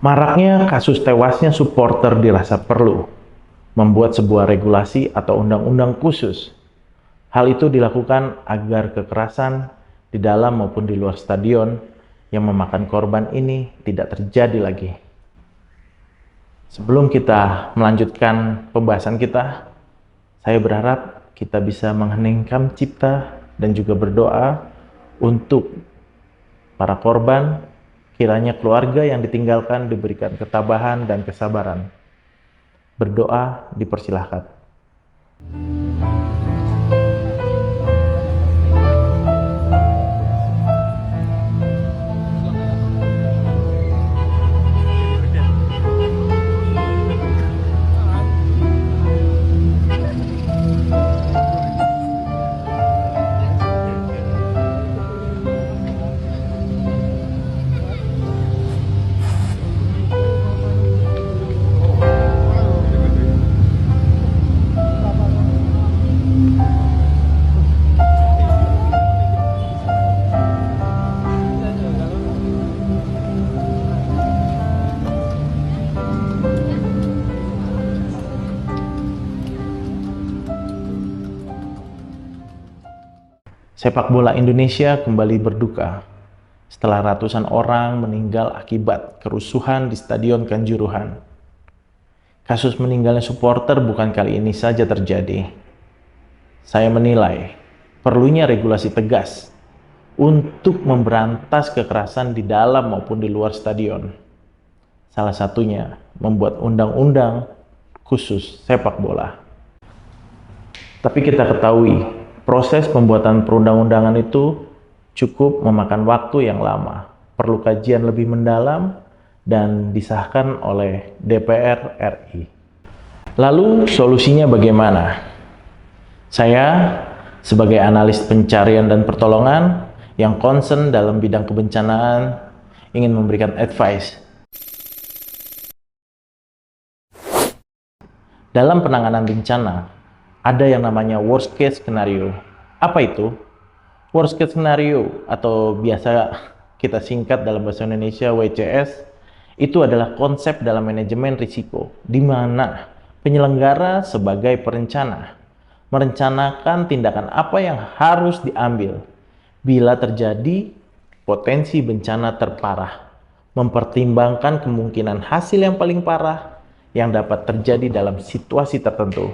Maraknya kasus tewasnya supporter dirasa perlu membuat sebuah regulasi atau undang-undang khusus. Hal itu dilakukan agar kekerasan di dalam maupun di luar stadion yang memakan korban ini tidak terjadi lagi. Sebelum kita melanjutkan pembahasan kita, saya berharap kita bisa mengheningkan cipta dan juga berdoa untuk para korban, kiranya keluarga yang ditinggalkan diberikan ketabahan dan kesabaran. Berdoa dipersilahkan. Sepak bola Indonesia kembali berduka setelah ratusan orang meninggal akibat kerusuhan di Stadion Kanjuruhan. Kasus meninggalnya supporter bukan kali ini saja terjadi. Saya menilai perlunya regulasi tegas untuk memberantas kekerasan di dalam maupun di luar stadion. Salah satunya membuat undang-undang khusus sepak bola. Tapi kita ketahui, proses pembuatan perundang-undangan itu cukup memakan waktu yang lama, perlu kajian lebih mendalam, dan disahkan oleh DPR RI. Lalu solusinya bagaimana? Saya sebagai analis pencarian dan pertolongan yang concern dalam bidang kebencanaan ingin memberikan advice. Dalam penanganan bencana, ada yang namanya worst case scenario. Apa itu? Worst case scenario atau biasa kita singkat dalam bahasa Indonesia WCS itu adalah konsep dalam manajemen risiko di mana penyelenggara sebagai perencana merencanakan tindakan apa yang harus diambil bila terjadi potensi bencana terparah, mempertimbangkan kemungkinan hasil yang paling parah yang dapat terjadi dalam situasi tertentu,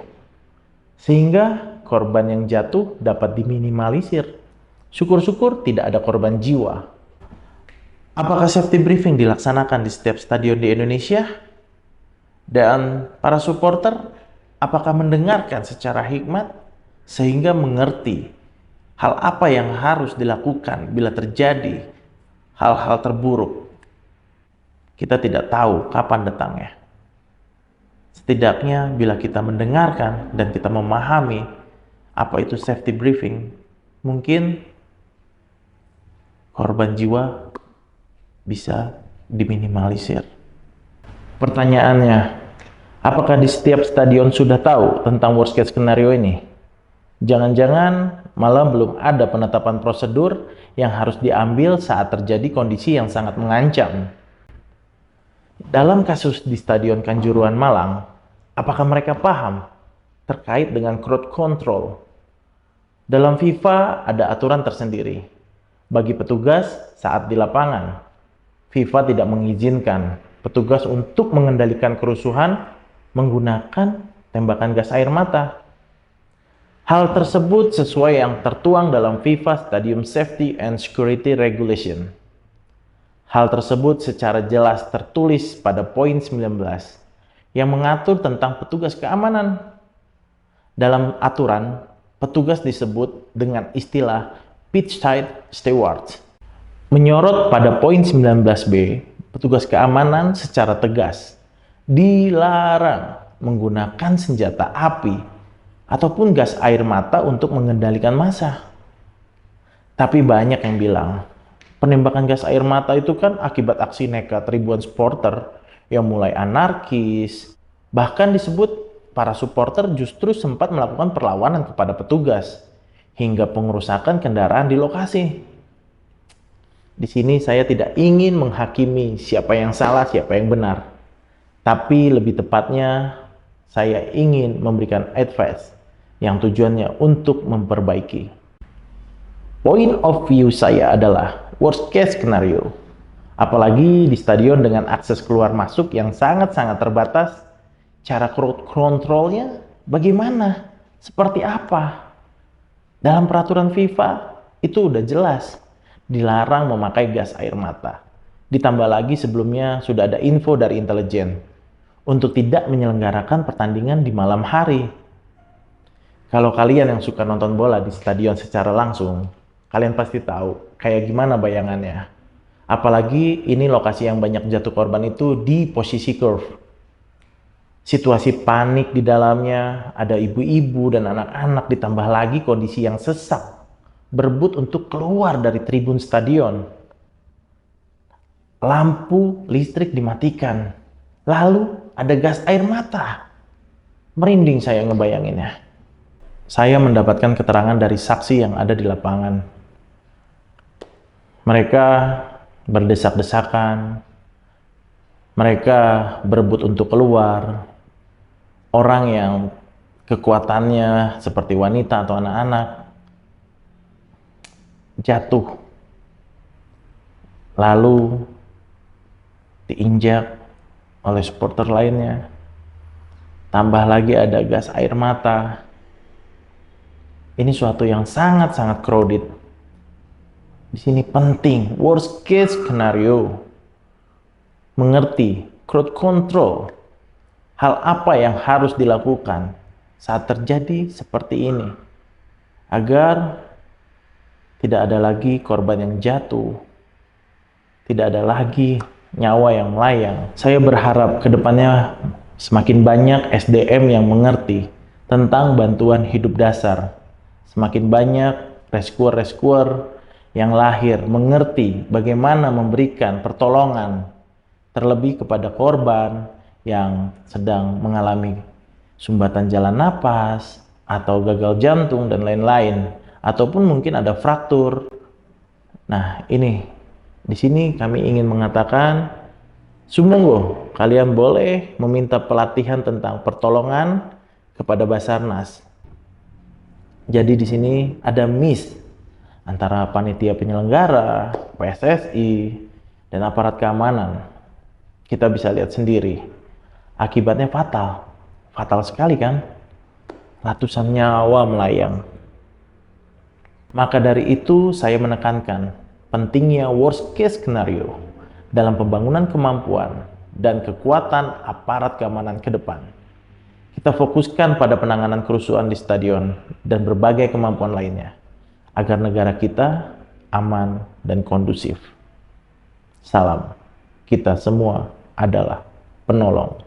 sehingga korban yang jatuh dapat diminimalisir. Syukur-syukur tidak ada korban jiwa. Apakah safety briefing dilaksanakan di setiap stadion di Indonesia? Dan para supporter, apakah mendengarkan secara hikmat sehingga mengerti hal apa yang harus dilakukan bila terjadi hal-hal terburuk? Kita tidak tahu kapan datangnya. Setidaknya bila kita mendengarkan dan kita memahami apa itu safety briefing, mungkin korban jiwa bisa diminimalisir. Pertanyaannya, apakah di setiap stadion sudah tahu tentang worst case scenario ini? Jangan-jangan malah belum ada penetapan prosedur yang harus diambil saat terjadi kondisi yang sangat mengancam. Dalam kasus di Stadion Kanjuruhan Malang, apakah mereka paham terkait dengan crowd control? Dalam FIFA ada aturan tersendiri bagi petugas saat di lapangan. FIFA tidak mengizinkan petugas untuk mengendalikan kerusuhan menggunakan tembakan gas air mata. Hal tersebut sesuai yang tertuang dalam FIFA Stadium Safety and Security Regulation. Hal tersebut secara jelas tertulis pada poin 19 yang mengatur tentang petugas keamanan. Dalam aturan, petugas disebut dengan istilah pitch side steward. Menyorot pada poin 19b, petugas keamanan secara tegas dilarang menggunakan senjata api ataupun gas air mata untuk mengendalikan massa. Tapi banyak yang bilang, penembakan gas air mata itu kan akibat aksi nekat ribuan supporter yang mulai anarkis. Bahkan disebut para supporter justru sempat melakukan perlawanan kepada petugas hingga pengerusakan kendaraan di lokasi. Di sini saya tidak ingin menghakimi siapa yang salah, siapa yang benar. Tapi lebih tepatnya, saya ingin memberikan advice yang tujuannya untuk memperbaiki. Point of view saya adalah worst case scenario. Apalagi di stadion dengan akses keluar masuk yang sangat-sangat terbatas, cara crowd controlnya bagaimana? Seperti apa? Dalam peraturan FIFA itu udah jelas dilarang memakai gas air mata. Ditambah lagi sebelumnya sudah ada info dari intelijen untuk tidak menyelenggarakan pertandingan di malam hari. Kalau kalian yang suka nonton bola di stadion secara langsung, kalian pasti tahu kayak gimana bayangannya. Apalagi ini lokasi yang banyak jatuh korban itu di posisi curve. Situasi panik di dalamnya, ada ibu-ibu dan anak-anak, ditambah lagi kondisi yang sesak, berebut untuk keluar dari tribun stadion. Lampu listrik dimatikan, lalu ada gas air mata. Merinding saya ngebayanginnya. Saya mendapatkan keterangan dari saksi yang ada di lapangan. Mereka berdesak-desakan, mereka berebut untuk keluar. Orang yang kekuatannya seperti wanita atau anak-anak jatuh, lalu diinjak oleh supporter lainnya. Tambah lagi ada gas air mata. Ini suatu yang sangat-sangat crowded. Di sini penting, worst case scenario. Mengerti, crowd control. Hal apa yang harus dilakukan saat terjadi seperti ini. Agar tidak ada lagi korban yang jatuh. Tidak ada lagi nyawa yang melayang. Saya berharap ke depannya semakin banyak SDM yang mengerti tentang bantuan hidup dasar. Semakin banyak rescuer-rescuer yang lahir mengerti bagaimana memberikan pertolongan terlebih kepada korban yang sedang mengalami sumbatan jalan napas atau gagal jantung dan lain-lain, ataupun mungkin ada fraktur. Nah, ini di sini kami ingin mengatakan, sumungguh kalian boleh meminta pelatihan tentang pertolongan kepada Basarnas. Jadi di sini ada miss antara panitia penyelenggara, PSSI, dan aparat keamanan. Kita bisa lihat sendiri. Akibatnya fatal. Fatal sekali kan? Ratusan nyawa melayang. Maka dari itu saya menekankan pentingnya worst case scenario dalam pembangunan kemampuan dan kekuatan aparat keamanan ke depan. Kita fokuskan pada penanganan kerusuhan di stadion dan berbagai kemampuan lainnya, agar negara kita aman dan kondusif. Salam, kita semua adalah penolong.